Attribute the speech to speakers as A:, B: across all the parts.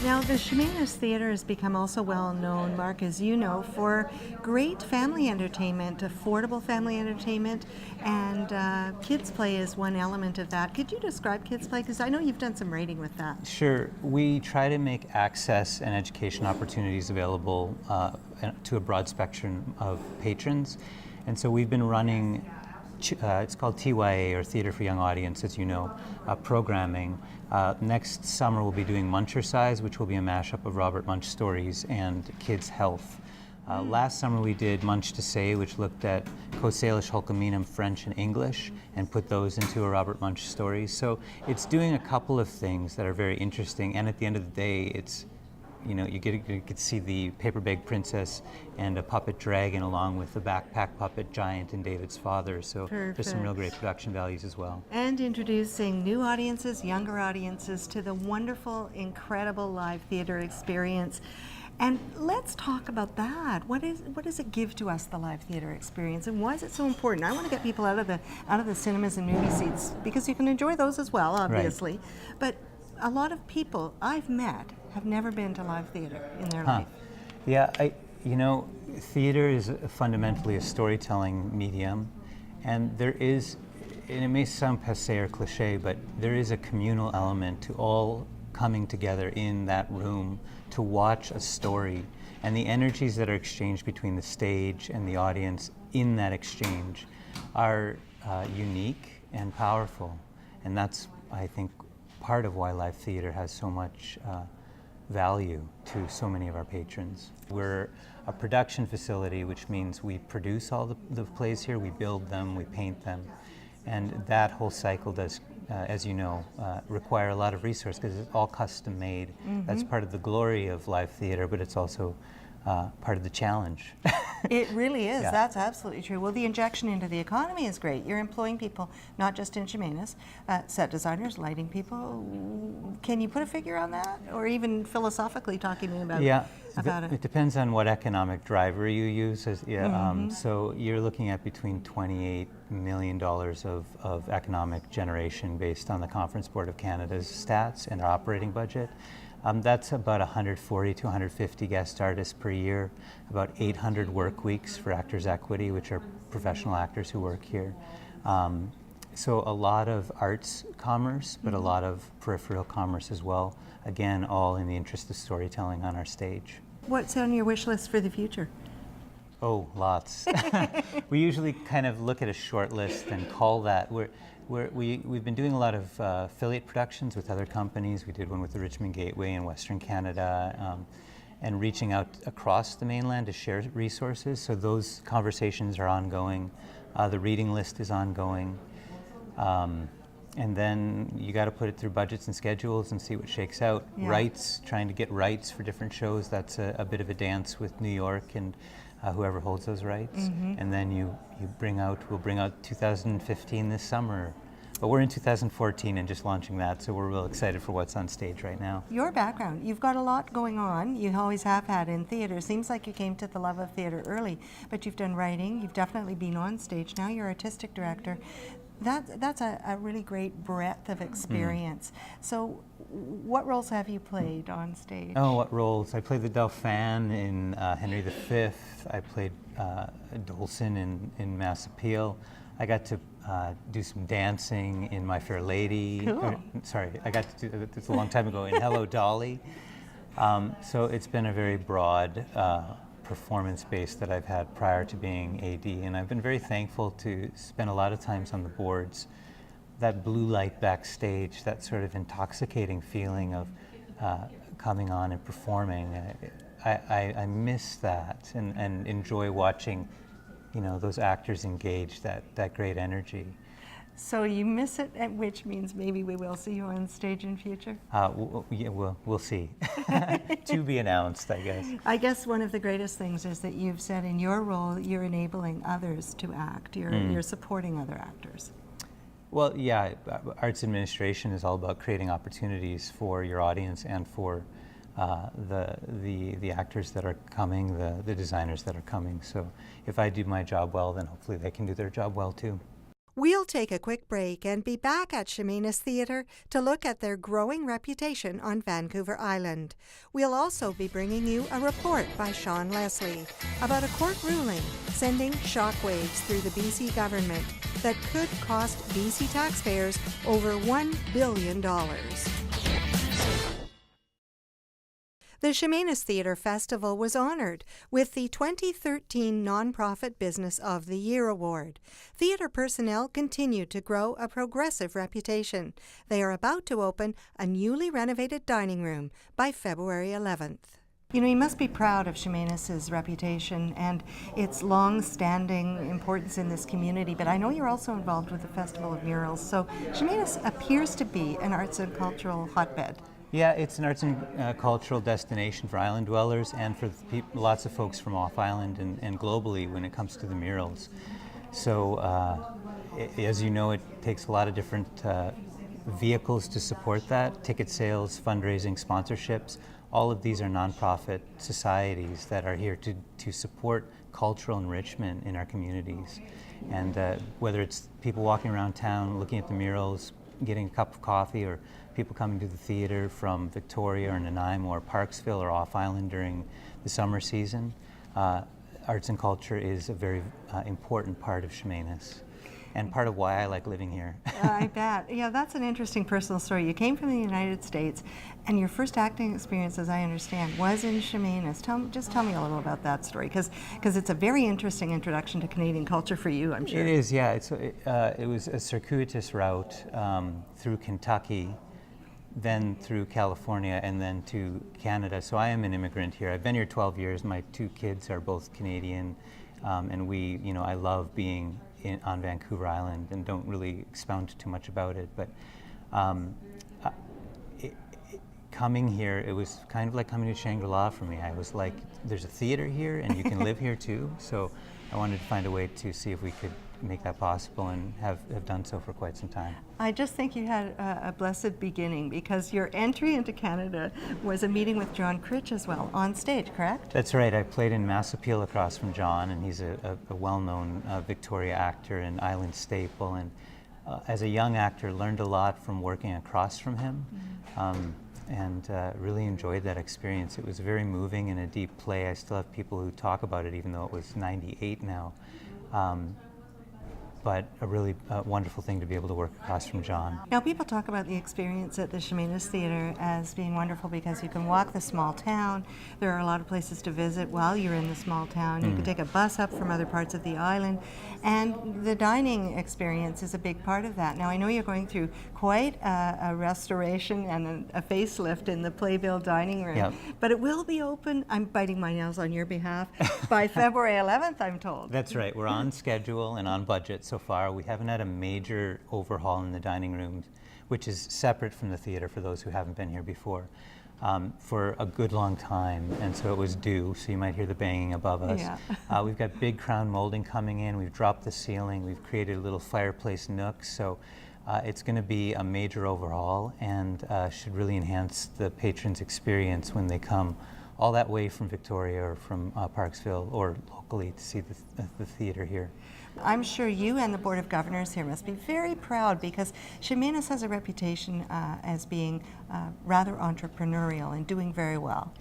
A: Now, the Chemainus Theatre has become also well known, Mark, as you know, for great family entertainment, affordable family entertainment, and kids play is one element of that. Could you describe kids play? Because I know you've done some writing with that.
B: Sure. We try to make access and education opportunities available to a broad spectrum of patrons. And so we've been running, it's called TYA, or Theatre for Young Audience, as you know, programming. Next summer we'll be doing Munchercise, which will be a mashup of Robert Munsch stories and kids' health. Last summer we did Munsch to Say, which looked at Coasalish, Hulkaminum, French, and English, and put those into a Robert Munsch story. So it's doing a couple of things that are very interesting, and at the end of the day, it's, you know, you get to see the paper bag princess and a puppet dragon along with the backpack puppet giant and David's father. So there's some real great production values as well.
A: And introducing new audiences, younger audiences to the wonderful, incredible live theater experience. And let's talk about that. What does it give to us, the live theater experience, and why is it so important? I want to get people out of the cinemas and movie seats, because you can enjoy those as well, obviously. Right. But a lot of people I've met have never been to live theater in their life.
B: Yeah, you know, theater is fundamentally a storytelling medium, and there is, and it may sound passé or cliche, but there is a communal element to all coming together in that room to watch a story, and the energies that are exchanged between the stage and the audience in that exchange are unique and powerful, and that's, I think, part of why live theater has so much value to so many of our patrons. We're a production facility, which means we produce all the plays here, we build them, we paint them, and that whole cycle does, as you know, require a lot of resource because it's all custom made. Mm-hmm. That's part of the glory of live theater, but it's also part of the challenge.
A: It really is.
B: Yeah.
A: That's absolutely true. Well, the injection into the economy is great. You're employing people, not just in Chemainus, set designers, lighting people. Can you put a figure on that, or even philosophically talking about it?
B: It depends on what economic driver you use. So you're looking at between $28 million of economic generation based on the Conference Board of Canada's stats and our operating budget. That's about 140 to 150 guest artists per year, about 800 work weeks for Actors Equity, which are professional actors who work here. So a lot of arts commerce, but a lot of peripheral commerce as well. Again, all in the interest of storytelling on our stage.
A: What's on your wish list for the future?
B: Oh, lots. We usually kind of look at a short list and call that. We've been doing a lot of affiliate productions with other companies. We did one with the Richmond Gateway in Western Canada, and reaching out across the mainland to share resources. So those conversations are ongoing. The reading list is ongoing. And then you got to put it through budgets and schedules and see what shakes out. Yeah. Rights, trying to get rights for different shows, that's a bit of a dance with New York and whoever holds those rights. Mm-hmm. And then we'll bring out 2015 this summer. But we're in 2014 and just launching that, so we're real excited for what's on stage right now.
A: Your background, you've got a lot going on. You always have had in theater. Seems like you came to the love of theater early, but you've done writing, you've definitely been on stage. Now you're artistic director. That's a really great breadth of experience. So what roles have you played on stage?
B: Oh, what roles? I played the Dauphin in Henry V. I played Dolson in Mass Appeal. I got to do some dancing in My Fair Lady.
A: Cool.
B: I got to do, it's a long time ago, in Hello, Dolly. So it's been a very broad performance base that I've had prior to being AD, and I've been very thankful to spend a lot of times on the boards. That blue light backstage, that sort of intoxicating feeling of coming on and performing, I miss that and enjoy watching, you know, those actors engage that great energy.
A: So you miss it, which means maybe we will see you on stage in future?
B: We'll see. To be announced, I guess.
A: I guess one of the greatest things is that you've said in your role, you're enabling others to act. You're supporting other actors.
B: Well, yeah, arts administration is all about creating opportunities for your audience and for the actors that are coming, the designers that are coming. So if I do my job well, then hopefully they can do their job well too.
A: We'll take a quick break and be back at Chemainus Theatre to look at their growing reputation on Vancouver Island. We'll also be bringing you a report by Sean Leslie about a court ruling sending shockwaves through the BC government that could cost BC taxpayers over $1 billion. The Chemainus Theatre Festival was honored with the 2013 Nonprofit Business of the Year Award. Theatre personnel continue to grow a progressive reputation. They are about to open a newly renovated dining room by February 11th. You know, you must be proud of Chemainus's reputation and its long-standing importance in this community, but I know you're also involved with the Festival of Murals, so Chemainus appears to be an arts and cultural hotbed.
B: Yeah, it's an arts and cultural destination for island dwellers and for lots of folks from off island and globally when it comes to the murals. So, as you know, it takes a lot of different vehicles to support that: ticket sales, fundraising, sponsorships. All of these are nonprofit societies that are here to support cultural enrichment in our communities. And whether it's people walking around town looking at the murals, getting a cup of coffee, or people coming to the theatre from Victoria or Nanaimo or Parksville or off island during the summer season, arts and culture is a very important part of Chemainus and part of why I like living here.
A: I bet. Yeah, that's an interesting personal story. You came from the United States, and your first acting experience, as I understand, was in Chemainus. Just tell me a little about that story, because it's a very interesting introduction to Canadian culture for you, I'm sure.
B: It is, yeah. It was a circuitous route through Kentucky, then through California, and then to Canada. So I am an immigrant here. I've been here 12 years. My two kids are both Canadian, and I love being on Vancouver Island and don't really expound too much about it. But coming here, it was kind of like coming to Shangri-La for me. I was like, there's a theater here and you can live here too. So I wanted to find a way to see if we could make that possible, and have done so for quite some time.
A: I just think you had a blessed beginning, because your entry into Canada was a meeting with John Critch as well, on stage, correct?
B: That's right. I played in Mass Appeal across from John, and he's a well-known Victoria actor and island staple, and as a young actor learned a lot from working across from him. And really enjoyed that experience. It was very moving and a deep play. I still have people who talk about it, even though it was 98 now. But a really wonderful thing to be able to work across from John.
A: Now, people talk about the experience at the Chemainus Theatre as being wonderful because you can walk the small town. There are a lot of places to visit while you're in the small town. You can take a bus up from other parts of the island, and the dining experience is a big part of that. Now, I know you're going through quite a restoration and a facelift in the Playbill dining room,
B: Yep.
A: but it will be open, I'm biting my nails on your behalf, by February 11th, I'm told.
B: That's right. We're on schedule and on budget so far. We haven't had a major overhaul in the dining rooms, which is separate from the theatre for those who haven't been here before, for a good long time, and so it was due, so you might hear the banging above us.
A: Yeah.
B: We've got big crown molding coming in. We've dropped the ceiling. We've created a little fireplace nook, so it's going to be a major overhaul, and should really enhance the patrons' experience when they come all that way from Victoria or from Parksville or locally to see the theatre here.
A: I'm sure you and the Board of Governors here must be very proud, because Chemainus has a reputation as being rather entrepreneurial and doing very well.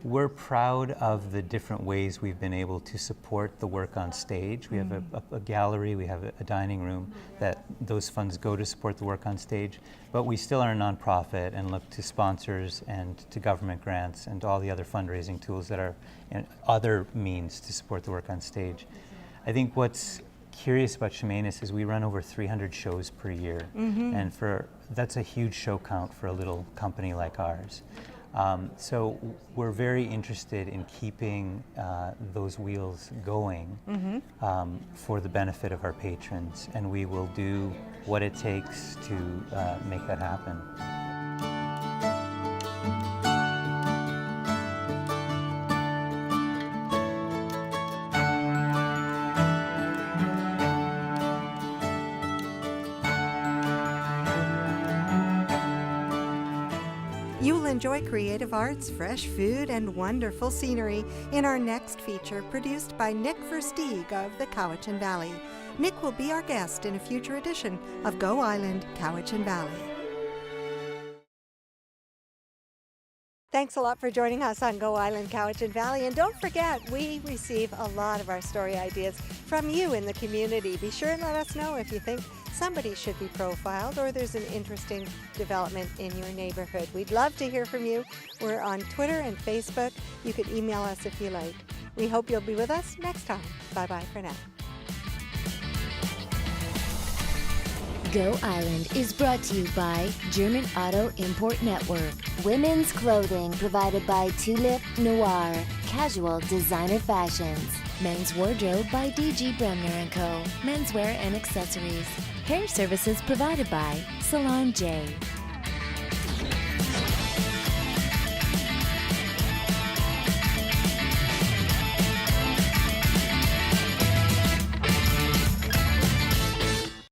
B: We're proud of the different ways we've been able to support the work on stage. We have a gallery, we have a dining room, that those funds go to support the work on stage, but we still are a nonprofit and look to sponsors and to government grants and all the other fundraising tools that are and other means to support the work on stage. I think what's curious about Chemainus is we run over 300 shows per year, and that's a huge show count for a little company like ours. So we're very interested in keeping those wheels going for the benefit of our patrons, and we will do what it takes to make that happen.
A: You'll enjoy creative arts, fresh food, and wonderful scenery in our next feature, produced by Nick Versteeg of the Cowichan Valley. Nick will be our guest in a future edition of Go Island, Cowichan Valley. Thanks a lot for joining us on Go Island, Cowichan Valley. And don't forget, we receive a lot of our story ideas from you in the community. Be sure and let us know if you think somebody should be profiled or there's an interesting development in your neighborhood. We'd love to hear from you. We're on Twitter and Facebook. You can email us if you like. We hope you'll be with us next time. Bye-bye for now.
C: Go Island is brought to you by German Auto Import Network. Women's clothing provided by Tulip Noir. Casual designer fashions. Men's wardrobe by DG Bremner & Co. Menswear and accessories. Hair services provided by Salon J.